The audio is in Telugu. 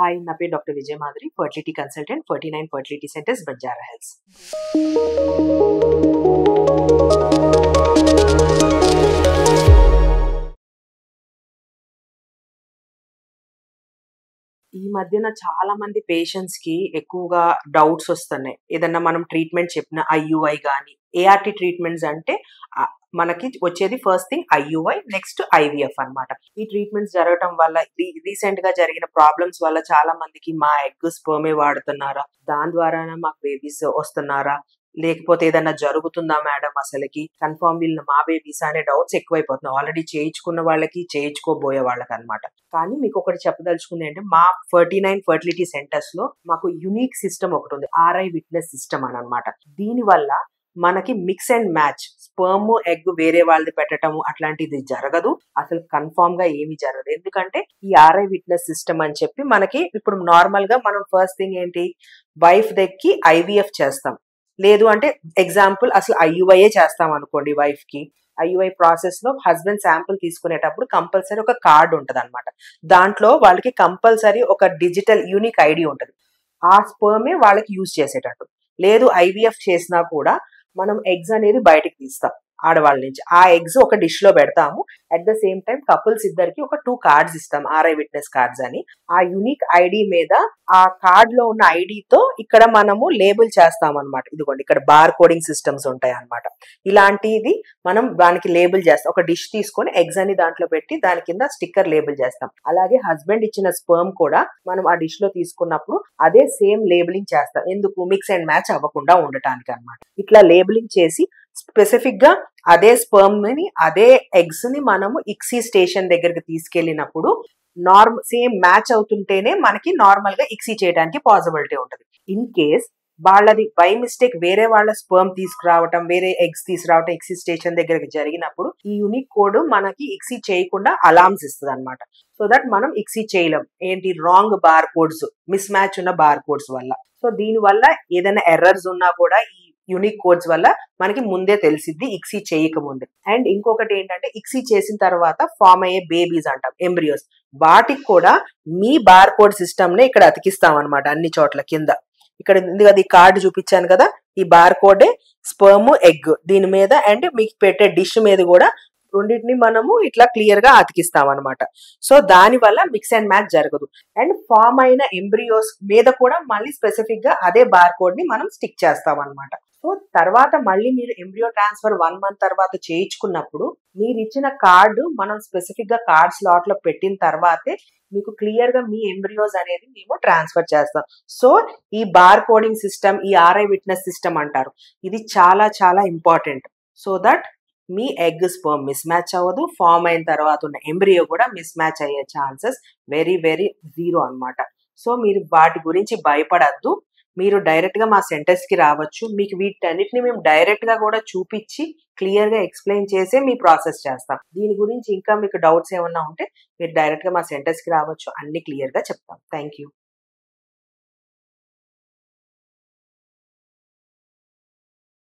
Hi, na పేరు doctor Vijaya Madhuri, fertility consultant, 49 fertility centres, Banjara hills. ఈ మధ్యన చాలా మంది పేషెంట్స్‌కి ఎక్కువగా డౌట్స్ వస్తున్నాయి. ఏదన్నా మనం ట్రీట్మెంట్ చెప్పిన ఐయూఐ గాని, ఏఆర్‌టీ ట్రీట్మెంట్స్ అంటే మనకి వచ్చేది first thing IUI, next IVF అన్నమాట. ఈ ట్రీట్మెంట్స్ జరగటం వల్ల రీసెంట్‌గా జరిగిన ప్రాబ్లమ్స్ వల్ల చాలా మందికి మా ఎగ్ స్పెర్మే వాడుతున్నారా? దాని ద్వారానే మాకు బేబీస్ వస్తున్నారా? లేకపోతే ఏదన్నా జరుగుతుందా మేడం అసలకి? కన్ఫర్మ్ వీళ్ళు మా బేబీసా అనే డౌట్స్ ఎక్కువైపోతున్నాయి. ఆల్రెడీ చేయించుకున్న వాళ్ళకి, చేయించుకోబోయే వాళ్ళకన్నమాట. కానీ మీకొకటి చెప్పదలుచుకుంది అంటే మా 49 ఫర్టిలిటీ సెంటర్స్‌లో మాకు యూనిక్ సిస్టమ్ ఒకటుంది. ఆర్ఐ విట్నెస్ సిస్టమ్ అనన్నమాట. దీనివల్ల మనకి mix and match sperm, egg వేరే వాళ్ళది పెట్టటము అట్లాంటిది జరగదు. అసలు కన్ఫర్మ్ గా ఏమీ జరగదు. ఎందుకంటే ఈ ఆర్ఐ విట్నెస్ సిస్టమ్ అని చెప్పి మనకి ఇప్పుడు నార్మల్ గా మనం ఫస్ట్ థింగ్ ఏంటి, వైఫ్ దగ్గరికి ఐవీఎఫ్ చేస్తాం. లేదు అంటే ఎగ్జాంపుల్ అసలు ఐయుఐఏ చేస్తాం అనుకోండి వైఫ్ కి. ఐయుఐ ప్రాసెస్ లో హస్బెండ్ శాంపుల్ తీసుకునేటప్పుడు కంపల్సరీ ఒక కార్డ్ ఉంటది అనమాట. దాంట్లో వాళ్ళకి కంపల్సరీ ఒక డిజిటల్ యూనిక్ ఐడి ఉంటది. ఆ స్పెర్మే వాళ్ళకి యూజ్ చేసేటట్టు. లేదు ఐవీఎఫ్ చేసినా కూడా మనం ఎగ్స్ అనేది బయటకు తీస్తాం ఆడవాళ్ళ నుంచి. ఆ ఎగ్స్ ఒక డిష్ లో పెడతాము. At the same time couples ఇద్దరికి ఒక 2 కార్డ్స్ ఇస్తాం, ఆర్ఐ విట్నెస్ కార్డ్స్ అని. ఆ యూనిక్ ఐడి మీద ఆ కార్డ్ లో ఉన్న ఐడితో ఇక్కడ మనము లేబుల్ చేస్తాం అనమాట. ఇదిగోండి ఇక్కడ బార్ కోడింగ్ సిస్టమ్స్ ఉంటాయి అనమాట. ఇలాంటిది మనం దానికి లేబుల్ చేస్తాం. ఒక డిష్ తీసుకొని ఎగ్స్ అని దాంట్లో పెట్టి దాని కింద స్టిక్కర్ లేబుల్ చేస్తాం. అలాగే హస్బెండ్ ఇచ్చిన స్పెర్మ్ కూడా మనం ఆ డిష్ లో తీసుకున్నప్పుడు అదే సేమ్ లేబులింగ్ చేస్తాం. ఎందుకు? మిక్స్ అండ్ మ్యాచ్ అవ్వకుండా ఉండటానికి అనమాట. ఇట్లా లేబులింగ్ చేసి స్పెసిఫిక్ గా అదే స్పెర్మ్ ని, అదే ఎగ్స్ ని మనము ఇక్సీ స్టేషన్ దగ్గరికి తీసుకెళ్ళినప్పుడు సేమ్ మ్యాచ్ అవుతుంటేనే మనకి నార్మల్ గా ఇక్సీ చేయడానికి పాసిబిలిటీ ఉంటుంది. ఇన్ కేస్ వాళ్ళది బై మిస్టేక్ వేరే వాళ్ళ స్పెర్మ్ తీసుకురావటం, వేరే ఎగ్స్ తీసుకురావటం ఇక్సీ స్టేషన్ దగ్గరికి జరిగినప్పుడు ఈ యూనిక్ కోడ్ మనకి ఇక్సీ చేయకుండా అలార్మ్స్ ఇస్తుంది అనమాట. సో దట్ మనం ఇక్సీ చేయలేం. ఏంటి? Wrong bar codes, miss match ఉన్న బార్ కోడ్స్ వల్ల. సో దీని వల్ల ఏదైనా ఎర్రర్స్ ఉన్నా కూడా ఈ యూనిక్ కోడ్స్ వల్ల మనకి ముందే తెలిసిద్ది ఇక్సీ చేయకముందే. అండ్ ఇంకొకటి ఏంటంటే ఇక్సీ చేసిన తర్వాత ఫామ్ అయ్యే బేబీస్ అంటాం, ఎంబ్రియోస్. వాటికి కూడా మీ బార్ కోడ్ సిస్టమ్ నే ఇక్కడ అతికిస్తాం అనమాట అన్ని చోట్ల కింద. ఇక్కడ ఉంది కదా ఈ కార్డు చూపించాను కదా, ఈ బార్ కోడే స్పెర్మ్, ఎగ్ దీని మీద అండ్ మీకు పెట్టే డిష్ మీద కూడా రెండింటిని మనము ఇట్లా క్లియర్ గా అతికిస్తాం అనమాట. సో దాని వల్ల మిక్స్ అండ్ మ్యాచ్ జరగదు. అండ్ ఫామ్ అయిన ఎంబ్రియోస్ మీద కూడా మళ్ళీ స్పెసిఫిక్ గా అదే బార్ కోడ్ ని మనం స్టిక్ చేస్తాం అనమాట. సో తర్వాత మళ్ళీ మీరు ఎంబ్రియో ట్రాన్స్ఫర్ 1 మంత్ తర్వాత చేయించుకున్నప్పుడు మీరు ఇచ్చిన కార్డు మనం స్పెసిఫిక్ గా కార్డ్ స్లాట్ లో పెట్టిన తర్వాతే మీకు క్లియర్ గా మీ ఎంబ్రియోస్ అనేది మేము ట్రాన్స్ఫర్ చేస్తాం. సో ఈ బార్ కోడింగ్ సిస్టమ్, ఈ ఆర్ఐ విట్నెస్ సిస్టమ్ అంటారు, ఇది చాలా చాలా important. So that me egg sperm miss match అవ్వదు. ఫామ్ అయిన తర్వాత ఉన్న ఎంబ్రియో కూడా మిస్ మ్యాచ్ అయ్యే ఛాన్సెస్ వెరీ వెరీ జీరో అనమాట. సో మీరు వాటి గురించి భయపడద్దు. మీరు డైరెక్ట్ గా మా సెంటర్స్ కి రావచ్చు. మీకు వీటన్నిటిని మేము డైరెక్ట్ గా కూడా చూపించి క్లియర్ గా ఎక్స్ప్లెయిన్ చేసే మీ ప్రాసెస్ చేస్తాం. దీని గురించి ఇంకా మీకు డౌట్స్ ఏమన్నా ఉంటే మీరు డైరెక్ట్ గా మా సెంటర్స్ కి రావచ్చు. అన్ని క్లియర్ గా చెప్తాం. Thank you.